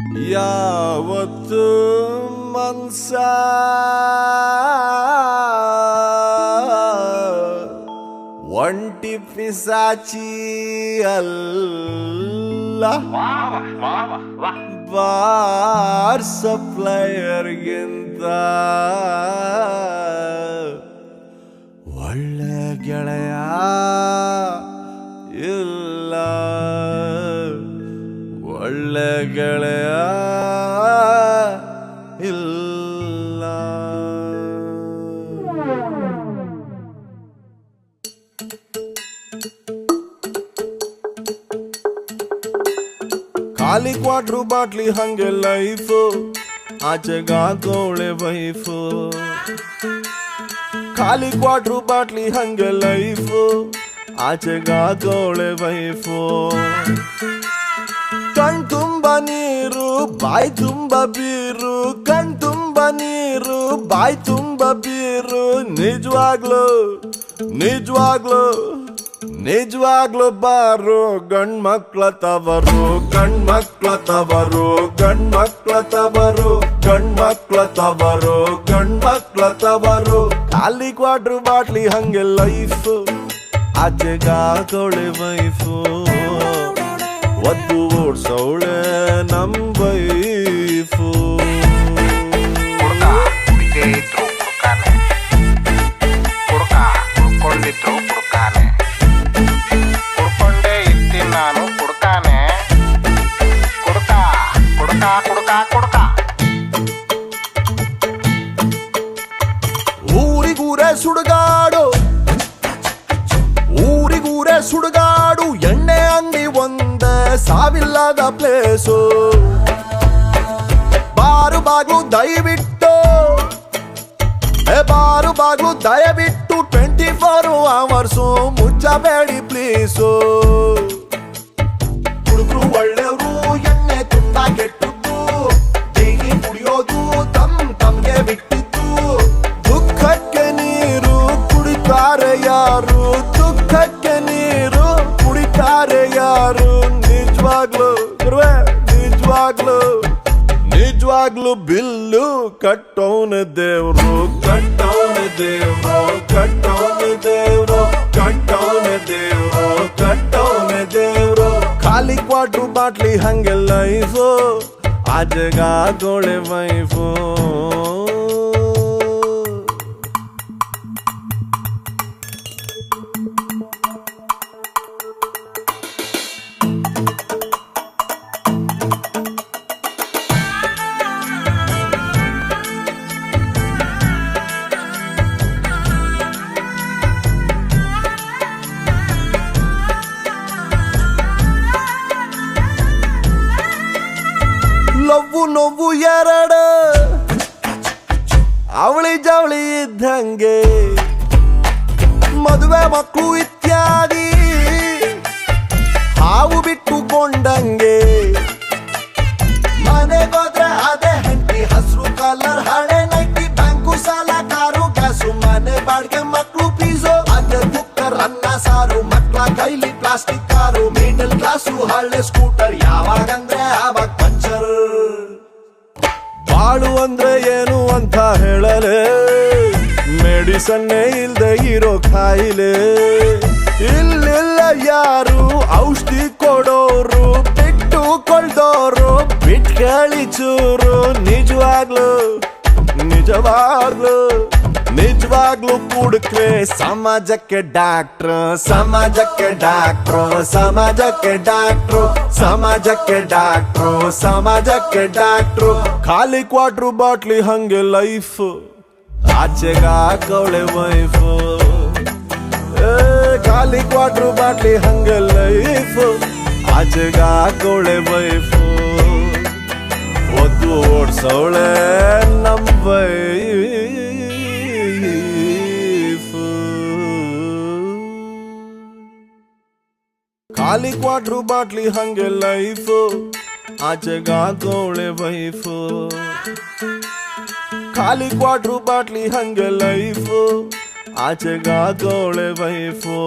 ಯಾವತ್ತು ಮನ್ಸ ಒಂಟಿ ಪಿಸಾಚಿ ಅಲ್ಲ ಬಾರ್ ಸಪ್ಲೈಯರ್ಗಿಂತ ಒಳ್ಳೆ ಗೆಳೆಯ ಇಲ್ಲ, ಒಳ್ಳೆ ಗೆಳೆಯ ಇಲ್ಲ. ಖಾಲಿ ಕ್ವಾಟ್ರು ಬಾಟ್ಲಿ ಹಂಗೆ ಲೈಫು, ಆಚೆಗಾಕೋಳೆ ವೈಫು. ಖಾಲಿ ಕ್ವಾಟ್ರು ಬಾಟ್ಲಿ ಹಂಗೆ ಲೈಫು, ಆಚೆಗಾಕೋಳೆ ವೈಫು. ಕಣ್ ತುಂಬ ನೀರು ಬಾಯಿ ತುಂಬ ಬೀರು, ಕಣ್ ತುಂಬ ನೀರು ಬಾಯಿ ತುಂಬ ಬೀರು. ನಿಜವಾಗ್ಲು ನಿಜವಾಗ್ಲು ನಿಜವಾಗ್ಲು ಬಾರು ಗಂಡ್ಮಕ್ಳ ತವರು, ಗಂಡ್ಮಕ್ಳ ತವರು, ಗಂಡ್ಮಕ್ಳ ತವರು, ಗಂಡ್ಮಕ್ಳ ತವರು, ಗಂಡ್ಮಕ್ಳ ತವರು. ಖಾಲಿ ಕ್ವಾಟ್ರು ಬಾಟ್ಲಿ ಹಂಗೆ ಲೈಫು, ಆಚೆಗಾಕೋಳೆ ವೈಫು. ಒದ್ದು ಓಡ್ಸೋಳೆ ನಮ್ ವೈಫು. ಕುಡ್ಕೊಂಡೇ ಇರ್ತೀನಿ ನಾನು ಕುಡ್ಕಾನೆ, ಕುಡ್ಕ ಕುಡ್ಕ ಕುಡ್ಕ ಕುಡ್ಕ. ಊರಿಗೂರೇ ಸುಡುಗಾಡು, ಊರಿಗೂರೇ ಸುಡುಗಾಡು. ಎಣ್ಣೆ ಅಂಗಡಿ ಒಂದೇ ಸಾವಿಲ್ಲದ ಪ್ಲೇಸು. ಬಾರು ಬಾಗ್ಲು ದಯವಿಟ್ಟು, ಬಾರು ಬಾಗ್ಲು ದಯವಿಟ್ಟು 24 hours ಮುಚ್ಚಬೇಡಿ ಪ್ಲೀಸು. ಹುಡುಗರು ಒಳ್ಳೆಯವರು, ಎಣ್ಣೆ ತುಂಬ ಕೆಟ್ಟದ್ದು, ಡೈಲಿ ಕುಡಿಯೋದು ತಮ್ಗೆ ಬಿಟ್ಟಿತ್ತು. ದುಃಖಕ್ಕೆ ನೀರು ಕುಡಿತಾರೆ ಯಾರು, ದುಃಖಕ್ಕೆ ನೀರು ಕುಡಿತಾರೆ ಯಾರು. ನಿಜವಾಗ್ಲು ಗುರುವೆ ನಿಜವಾಗ್ಲು ನಿಜವಾಗ್ಲು ಬಿಲ್ಲು ಕಟ್ಟೋನೆ ದೇವ್ರು, ಕಟ್ಟೋನೆ ದೇವ್ರು, ಕಟ್ಟೋನೆ ದೇವ್ರು, ಕಟ್ಟೋನೆ ದೇವ್ರು, ಕಟ್ಟೋನೆ ದೇವ್ರು. ಖಾಲಿ ಕ್ವಾಟ್ರು ಬಾಟ್ಲಿ ಹಂಗೆ ಲೈಫು, ಆಚೆಗಾಕೋಳೆ ವೈಫು. ಲವ್ವು ನೋವು ಎರಡು ಅವಳಿ ಜವಳಿ ಇದ್ದಂಗೆ, ಮದುವೆ ಮಕ್ಕಳು ಇತ್ಯಾದಿ ಹಾವು ಬಿಟ್ಟುಕೊಂಡಂಗೆ. ಮನೆಗೋದ್ರೆ ಅದೇ ಹೆಂಡತಿ, ಹಸಿರು ಕಲರ್ ಹಳೆ ನೈಟಿ, ಬ್ಯಾಂಕು ಸಾಲ, ಕಾರು ಗ್ಯಾಸು, ಮನೆ ಬಾಡಿಗೆ ಮಕ್ಕಳು ಫೀಸು, ಅದೇ ಕುಕ್ಕರ್ ಅನ್ನ ಸಾರು, ಮಕ್ಕಳ ಕೈಲಿ ಪ್ಲಾಸ್ಟಿಕ್ ಕಾರು, ಮಿಡಲ್ ಕ್ಲಾಸು ಹಳೆ ಸ್ಕೂಟರ್. ಯಾವಾಗಂದ್ರೆ ಆವಾಗ ಪಂಚರ್. ಬಾಳು ಅಂದ್ರೆ ಏನು ಅಂತ ಹೇಳಲೆ, ಮೆಡಿಸನ್ನೇ ಇಲ್ದೆ ಇರೋ ಕಾಯಿಲೆ. ಇಲ್ಲಿಲ್ಲ ಯಾರು ಔಷಧಿ ಕೊಡೋರು, ಬಿಟ್ಟು ಕೊಳ್ದೋರು ಬಿಟ್ಕಳಿ ಚೂರು. ನಿಜವಾಗ್ಲು ನಿಜವಾಗ್ಲು ನಿಜವಾಗ್ಲು ಕುಡುಕ್ರೆ ಸಮಾಜಕ್ಕೆ ಡಾಕ್ಟ್ರು, ಸಮಾಜಕ್ಕೆ ಡಾಕ್ಟ್ರು, ಸಮಾಜಕ್ಕೆ ಡಾಕ್ಟ್ರು, ಸಮಾಜಕ್ಕೆ ಡಾಕ್ಟ್ರು, ಸಮಾಜಕ್ಕೆ ಡಾಕ್ಟ್ರು. ಖಾಲಿ ಕ್ವಾಟ್ರು ಬಾಟ್ಲಿ ಹಂಗೆ ಲೈಫು, ಆಚೆಗಾಕೋಳೆ ವೈಫು. ಖಾಲಿ ಕ್ವಾಟ್ರು ಬಾಟ್ಲಿ ಹಂಗೆ ಲೈಫು, ಆಚೆಗಾಕೋಳೆ ವೈಫು. ಒದ್ದು ಓಡ್ಸೋಳೆ ನಮ್ ವೈಫು. ಖಾಲಿ ಕ್ವಾಟ್ರು ಬಾಟ್ಲಿ ಹಂಗೆ ಲೈಫು, ಆಚೆಗಾಕೋಳೆ ವೈಫು. ಖಾಲಿ ಕ್ವಾಟ್ರು ಬಾಟ್ಲಿ ಹಂಗೆ ಲೈಫು, ಆಚೆಗಾಕೋಳೆ ವೈಫು.